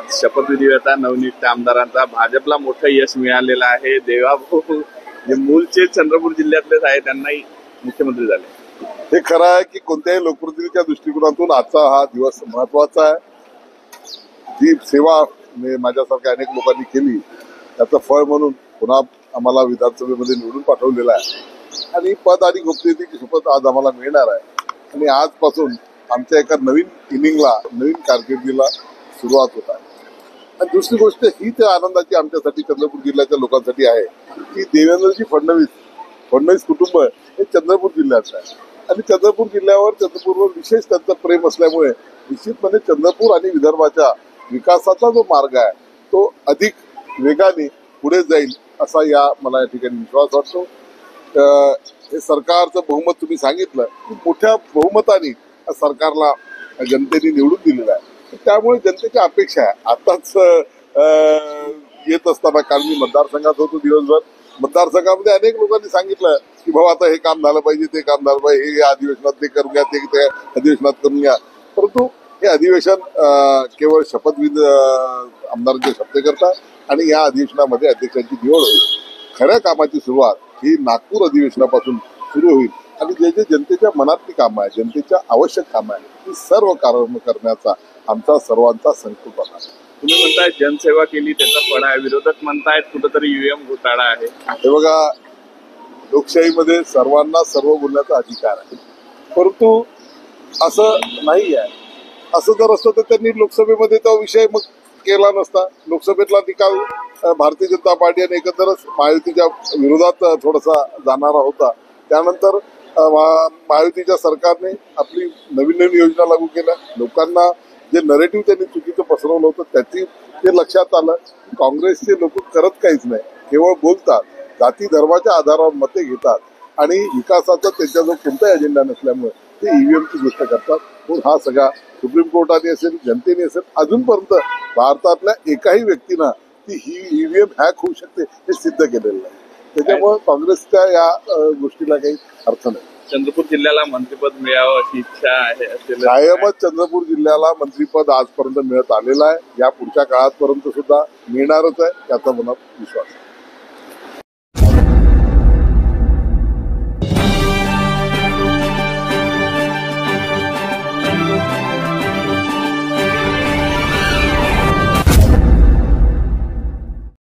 आज शपथविधी होता नवनियुक्त आमदारांचा. भाजपला मोठं यश मिळालेलं आहे. देवाभाऊ जे मूळचे चंद्रपूर जिल्ह्यातलेच आहे त्यांनाही मुख्यमंत्री झाले. हे खरं आहे की कोणत्याही लोकप्रतिनिधीच्या दृष्टिकोनातून आजचा हा दिवस महत्वाचा आहे. जी सेवा माझ्यासारख्या अनेक लोकांनी केली त्याचं फळ म्हणून पुन्हा आम्हाला विधानसभेमध्ये निवडून पाठवलेलं आहे आणि पद आणि गोपनीयतेची शपथ आज आम्हाला मिळणार आहे आणि आजपासून आमच्या एका नवीन इनिंगला नवीन कारकिर्दीला सुरुवात होत आहे. आणि दुसरी गोष्ट ही त्या आनंदाची आमच्यासाठी चंद्रपूर जिल्ह्याच्या लोकांसाठी आहे की देवेंद्रजी फडणवीस कुटुंब हे चंद्रपूर जिल्ह्याचं आहे आणि चंद्रपूर जिल्ह्यावर चंद्रपूरवर विशेष त्यांचं प्रेम असल्यामुळे निश्चितपणे चंद्रपूर आणि विदर्भाच्या विकासाचा जो मार्ग आहे तो अधिक वेगाने पुढे जाईल असा मला या ठिकाणी विश्वास वाटतो. हे सरकारचं बहुमत तुम्ही सांगितलं की मोठ्या बहुमताने सरकारला जनतेने निवडून दिलेलं आहे. त्यामुळे जनतेची अपेक्षा आहे. आताच येत असताना काल मी मतदारसंघात होतो दिवसभर. मतदारसंघामध्ये अनेक लोकांनी सांगितलं की भाऊ आता हे काम झालं पाहिजे ते काम झालं पाहिजे हे अधिवेशनात ते करून घ्या ते अधिवेशनात करून घ्या. परंतु हे अधिवेशन केवळ शपथविधी आमदारांचे शपथ करतात आणि या अधिवेशनामध्ये अध्यक्षांची निवड होईल. खऱ्या कामाची सुरुवात ही नागपूर अधिवेशनापासून सुरू होईल आणि जे जे जनतेच्या मनातली कामं आहे जनतेच्या आवश्यक कामं आहे ती सर्व कार्य करण्याचा आमचा सर्वांचा संकल्प आहे. तुम्ही म्हणताय जनसेवा केली त्याचा फळ आहे. विरोधक म्हणतायत कुठेतरी ईव्हीएम घोटाळा आहे. हे बघा लोकशाहीमध्ये सर्वांना सर्व बोलण्याचा अधिकार आहे परंतु असं नाही आहे. असं जर असतं तर त्यांनी लोकसभेमध्ये तो विषय मग केला नसता. लोकसभेतला निकाल भारतीय जनता पार्टी आणि एकंदरच महायुतीच्या विरोधात थोडासा जाणारा होता. त्यानंतर महायुतीच्या सरकारने आपली नवीन योजना लागू केल्या. लोकांना जे नरेटिव्ह त्यांनी चुकीचं पसरवलं होतं ते लक्षात आलं. काँग्रेसचे लोक करत काहीच नाही केवळ बोलतात जाती धर्माच्या आधारावर मते घेतात आणि विकासाचा त्यांच्याजवळ कोणताही अजेंडा नसल्यामुळे ते ईव्हीएमची गोष्ट करतात. म्हणून हा सगळा सुप्रीम कोर्टाने असेल जनतेने असेल अजूनपर्यंत भारतातल्या एकाही व्यक्तीनं ती ही ईव्हीएम हॅक होऊ शकते हे सिद्ध केलेलं नाही. त्याच्यामुळे काँग्रेसच्या या गोष्टीला काही अर्थ नाही. चंद्रपूर जिल्ह्याला मंत्रिपद मिळावं अशी इच्छा आहे असेल. कायमच चंद्रपूर जिल्ह्याला मंत्रिपद आजपर्यंत मिळत आलेलं आहे. या पुढच्या काळापर्यंत सुद्धा मिळणारच आहे याचा मला विश्वास आहे.